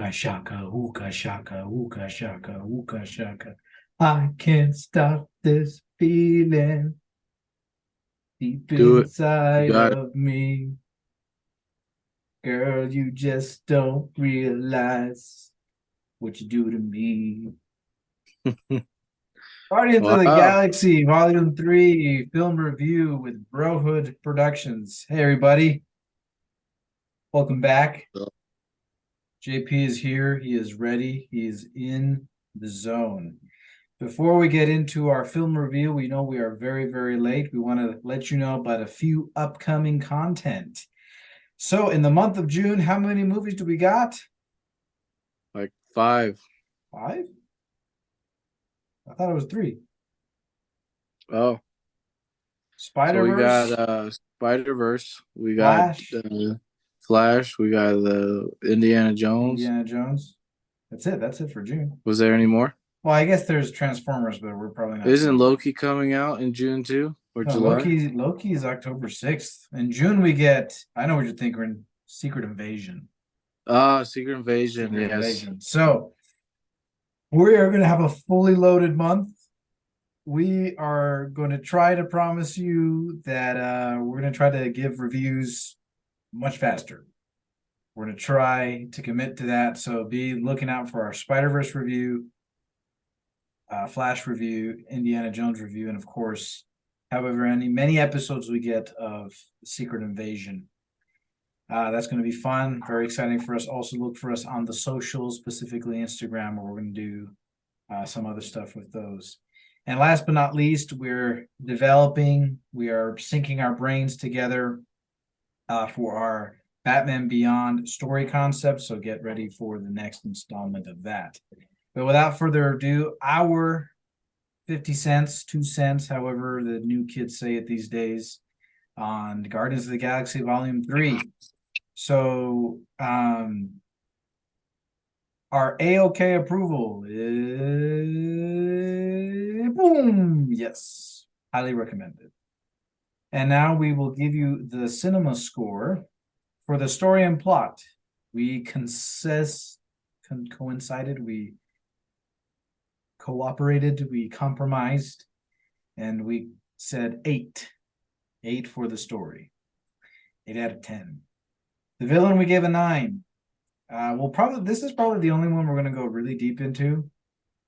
Ooka shaka, ooka shaka, ooka shaka, ooka shaka. I can't stop this feeling deep Do it. You inside got of me. Girl, you just don't realize what you do to me. it. Guardians of the Wow. Galaxy, Volume 3, film review with Brohood Productions. Hey, everybody. Welcome back. JP is here. He is ready. He is in the zone. Before we get into our film review, we know we are very, very late. We want to let you know about a few upcoming content. So, in the month of June, how many movies do we got? Like five. Five? I thought it was three. Oh. So we got Spider-Verse, Spider-Verse. We got Flash, Flash. We got the Indiana Jones. Indiana Jones. That's it. That's it for June. Was there any more? Well, I guess there's Transformers, but we're probably not Isn't seeing that. Loki coming out in June too? Or No, July? Loki is October 6th. In June, we get, I know what you're thinking, Secret Invasion. Ah, Secret Invasion, Secret yes. Invasion. So, we are going to have a fully loaded month. We are going to try to promise you that we're going to try to give reviews much faster. We're going to try to commit to that. So be looking out for our Spider-Verse review, Flash review, Indiana Jones review, and of course, however many episodes we get of Secret Invasion. That's going to be fun, very exciting for us. Also, look for us on the socials, specifically Instagram, where we're going to do some other stuff with those. And last but not least, we are syncing our brains together for our Batman Beyond story concept. So get ready for the next installment of that. But without further ado, our 50 cents, 2 cents, however the new kids say it these days, on Guardians of the Galaxy Volume 3. So, our A-OK approval is boom. Yes, highly recommended. And now we will give you the cinema score for the story and plot. We coincided, we cooperated, we compromised, and we said 8. 8 for the story. 8 out of 10. The villain we gave a 9. This is probably the only one we're gonna go really deep into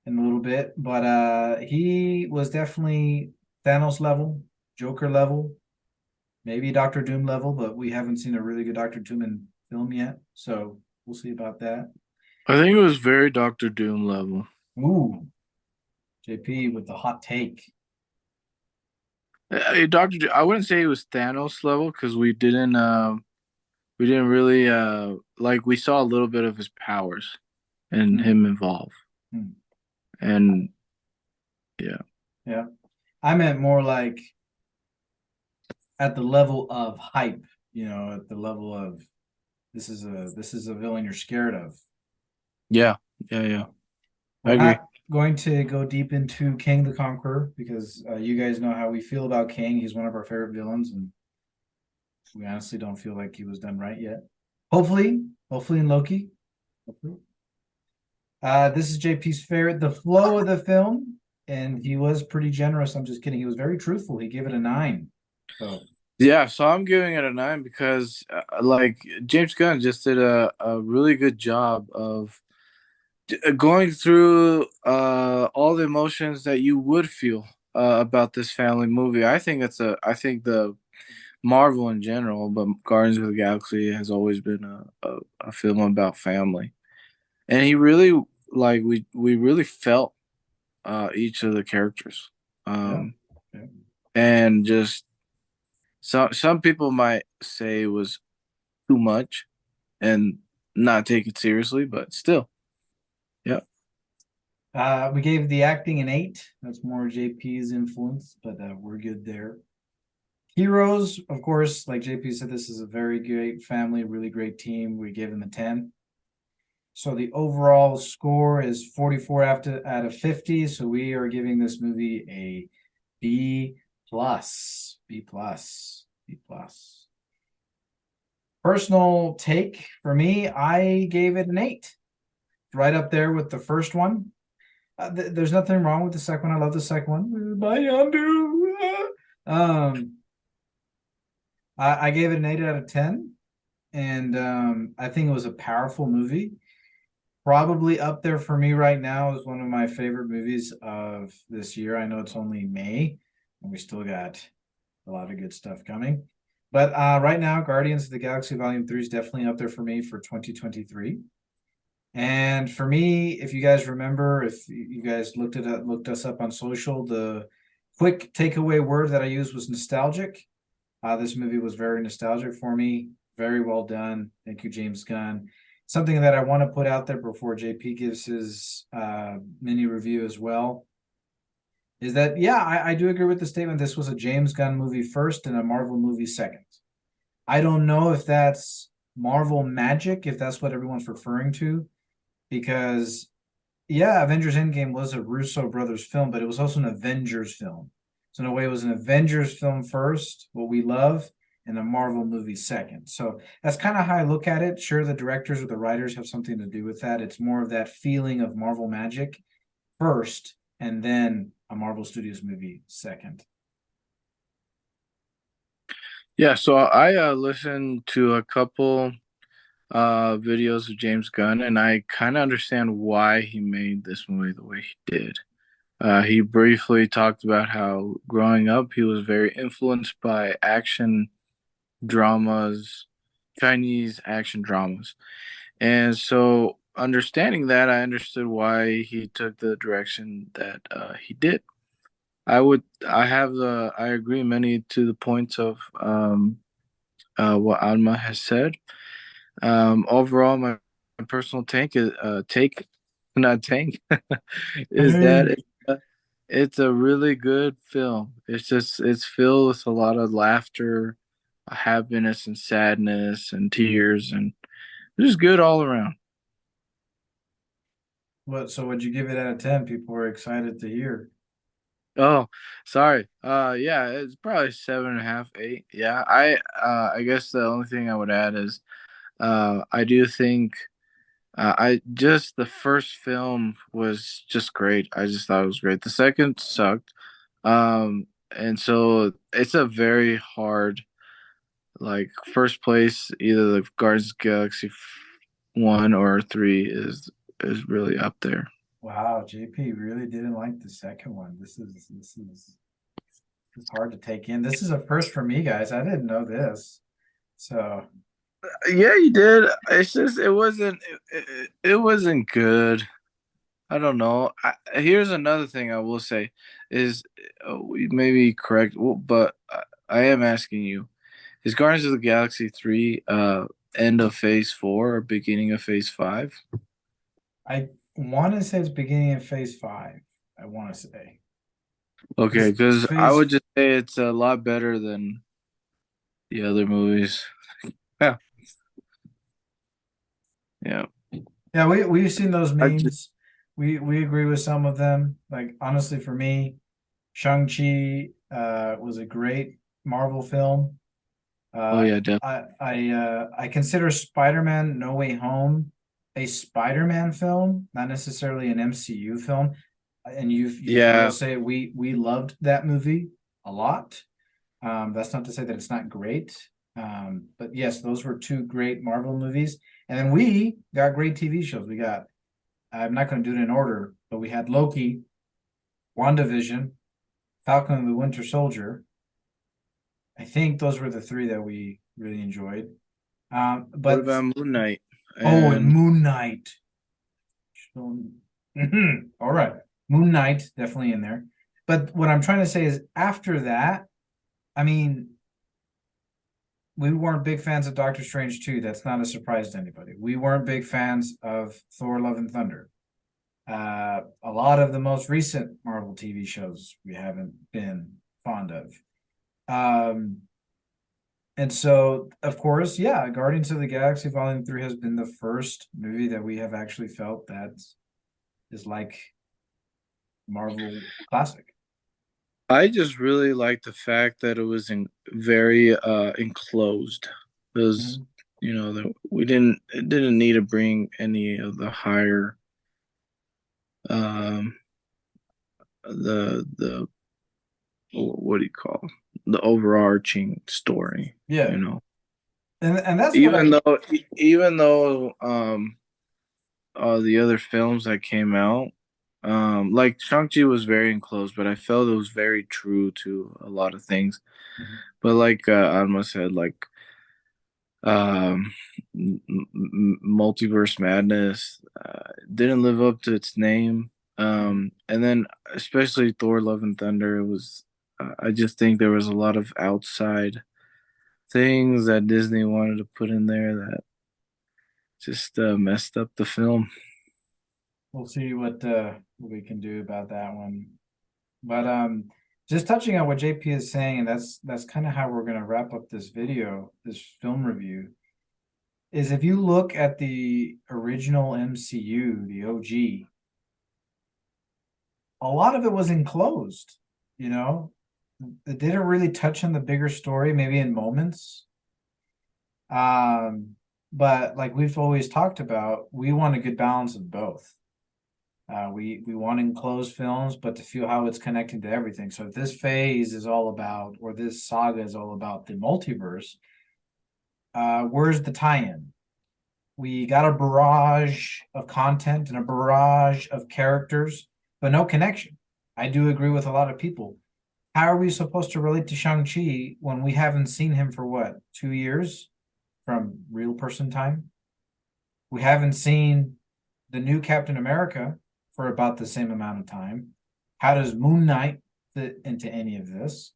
in a little bit, but he was definitely Thanos level, Joker level, maybe Doctor Doom level, but we haven't seen a really good Doctor Doom in film yet, so we'll see about that. I think it was very Doctor Doom level. Ooh, JP with the hot take. Doctor Doom, I wouldn't say it was Thanos level because we didn't really like we saw a little bit of his powers and Hmm. him evolve. Hmm. And yeah. Yeah, I meant more like at the level of hype, at the level of this is a villain you're scared of. Yeah. Yeah, yeah. I We're agree. not going to go deep into King the Conqueror because you guys know how we feel about King. He's one of our favorite villains, and we honestly don't feel like he was done right yet. Hopefully in Loki. Hopefully. This is JP's favorite, the flow of the film, and he was pretty generous. I'm just kidding. He was very truthful. He gave it a 9. So Yeah, so I'm giving it a 9 because like James Gunn just did a really good job of going through all the emotions that you would feel about this family movie. I think the Marvel in general, but Guardians of the Galaxy has always been a film about family. And he really like we really felt each of the characters. yeah, Um yeah. and just some people might say it was too much and not take it seriously, but still. Yeah. We gave the acting an 8. That's more JP's influence, but we're good there. Heroes, of course, like JP said, this is a very great family, really great team. We gave them a 10. So the overall score is 44 out of 50. So we are giving this movie a B plus. B plus. B plus. Personal take for me, I gave it an 8. right up there with the first one. There's nothing wrong with the second one. I love the second one. Bye, Yondu. Um, I gave it an 8 out of 10, and I think it was a powerful movie. Probably up there for me right now is one of my favorite movies of this year. I know it's only May, and we still got a lot of good stuff coming. But right now, Guardians of the Galaxy Volume 3 is definitely up there for me for 2023. And for me, if you guys remember, if you guys looked us up on social, the quick takeaway word that I used was nostalgic. This movie was very nostalgic for me. Very well done. Thank you, James Gunn. Something that I want to put out there before JP gives his mini review as well is that, yeah, I do agree with the statement. This was a James Gunn movie first and a Marvel movie second. I don't know if that's Marvel magic, if that's what everyone's referring to, because yeah, Avengers Endgame was a Russo brothers film, but it was also an Avengers film. So in a way, it was an Avengers film first, what we love, and a Marvel movie second. So that's kind of how I look at it. Sure, the directors or the writers have something to do with that. It's more of that feeling of Marvel magic first, and then a Marvel Studios movie second. Yeah, so I listened to a couple videos of James Gunn, and I kind of understand why he made this movie the way he did. He briefly talked about how growing up he was very influenced by action dramas, Chinese action dramas. And so understanding that, I understood why he took the direction that he did. I agree many to the points of what Alma has said. Overall, my personal take, not tank, is that Hey, it's a really good film. It's filled with a lot of laughter, happiness, and sadness, and tears, and just good all around. what? So would you give it out of 10? People were excited to hear. Oh, sorry. Yeah, it's probably 7.5, 8. Yeah, I guess the only thing I would add is, I do think, I just the first film was just great. I just thought it was great. The second sucked. And so it's a very hard, like, first place. Either the Guardians of the Galaxy 1 or 3 is really up there. Wow, JP really didn't like the second one. This is hard to take in. This is a first for me, guys. I didn't know this. So Yeah, you did. It's just it wasn't good. I don't know. Here's another thing I will say is, we may be correct, but I am asking you: is Guardians of the Galaxy 3 end of Phase 4 or beginning of Phase 5? I want to say it's beginning of phase five. I want to say Okay, because because I phase would just say it's a lot better than the other movies. Yeah, yeah. yeah, we've seen those I just memes. We agree with some of them. Like honestly, for me, Shang-Chi was a great Marvel film. oh Uh yeah, definitely. I consider Spider-Man No Way Home a Spider-Man film, not necessarily an MCU film. And you've heard Yeah, us say we loved that movie a lot. That's not to say that it's not great. But yes, those were two great Marvel movies. And then we got great TV shows. We got, I'm not going to do it in order, but we had Loki, WandaVision, Falcon and the Winter Soldier. I think those were the three that we really enjoyed. what But about Moon Knight? oh, and And Moon Knight. All right. Moon Knight, definitely in there. But what I'm trying to say is after that, I mean, we weren't big fans of Doctor Strange 2. That's not a surprise to anybody. We weren't big fans of Thor Love and Thunder. A lot of the most recent Marvel TV shows we haven't been fond of. Um, and so, of course, yeah, Guardians of the Galaxy Volume 3 has been the first movie that we have actually felt that is like Marvel classic. I just really like the fact that it was very enclosed. Because Mhm. you know that we didn't it didn't need to bring any of the higher. um the what do you call the overarching story, Yeah, you know. and that's what Even I. though even though the other films that came out, like Shang-Chi was very enclosed, but I felt it was very true to a lot of things. Mhm. But like Alma said, like um Multiverse Madness didn't live up to its name. And then especially Thor Love and Thunder, it was I just think there was a lot of outside things that Disney wanted to put in there that just messed up the film. We'll see what we can do about that one. But just touching on what JP is saying, and that's kind of how we're gonna wrap up this video, this film review, is if you look at the original MCU, the OG, a lot of it was enclosed, you know. It didn't really touch on the bigger story, maybe in moments. Um, but like we've always talked about, we want a good balance of both. We want enclosed films, but to feel how it's connected to everything. So if this phase is all about, or this saga is all about the multiverse, where's the tie-in? We got a barrage of content and a barrage of characters, but no connection. I do agree with a lot of people. How are we supposed to relate to Shang-Chi when we haven't seen him for what, 2 years from real person time? We haven't seen the new Captain America for about the same amount of time. How does Moon Knight fit into any of this?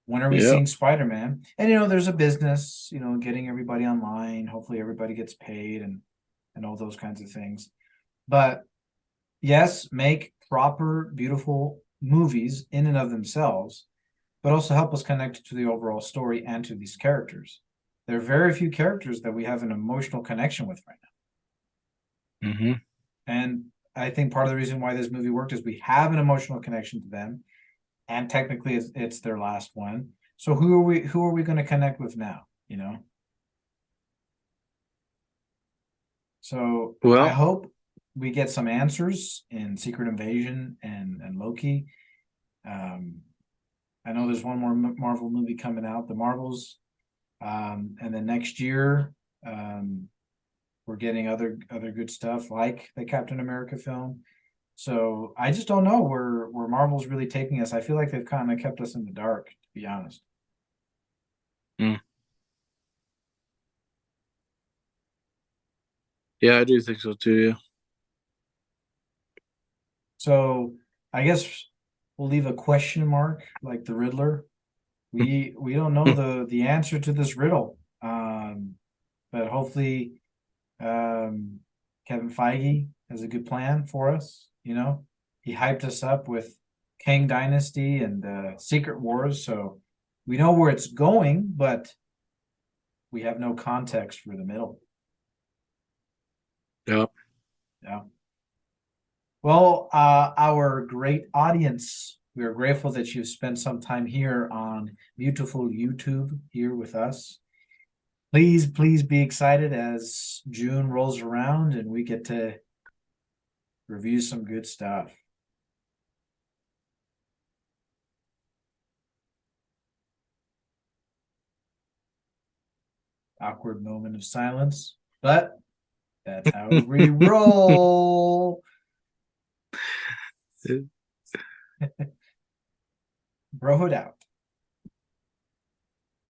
When are we Yeah. seeing Spider-Man? And there's a business, getting everybody online. Hopefully everybody gets paid and all those kinds of things. But yes, make proper, beautiful movies in and of themselves, but also help us connect to the overall story and to these characters. There are very few characters that we have an emotional connection with right Hmm. now. And I think part of the reason why this movie worked is we have an emotional connection to them, and technically it's their last one. So who are we going to connect with now? So I Well, hope we get some answers in Secret Invasion and Loki. Um, I know there's one more Marvel movie coming out, the Marvels, and then next year we're getting other good stuff like the Captain America film. So I just don't know where Marvel's really taking us. I feel like they've kind of kept us in the dark, to be honest. mm, yeah, I do think so too. Yeah. So I guess we'll leave a question mark like the Riddler. We don't know the answer to this riddle. But hopefully um, Kevin Feige has a good plan for us. He hyped us up with Kang Dynasty and Secret Wars, so we know where it's going, but we have no context for the middle. Yeah. Yeah. Well, our great audience, we are grateful that you've spent some time here on beautiful YouTube here with us. Please be excited as June rolls around and we get to review some good stuff. Awkward moment of silence, but that's how we roll. Brohood out.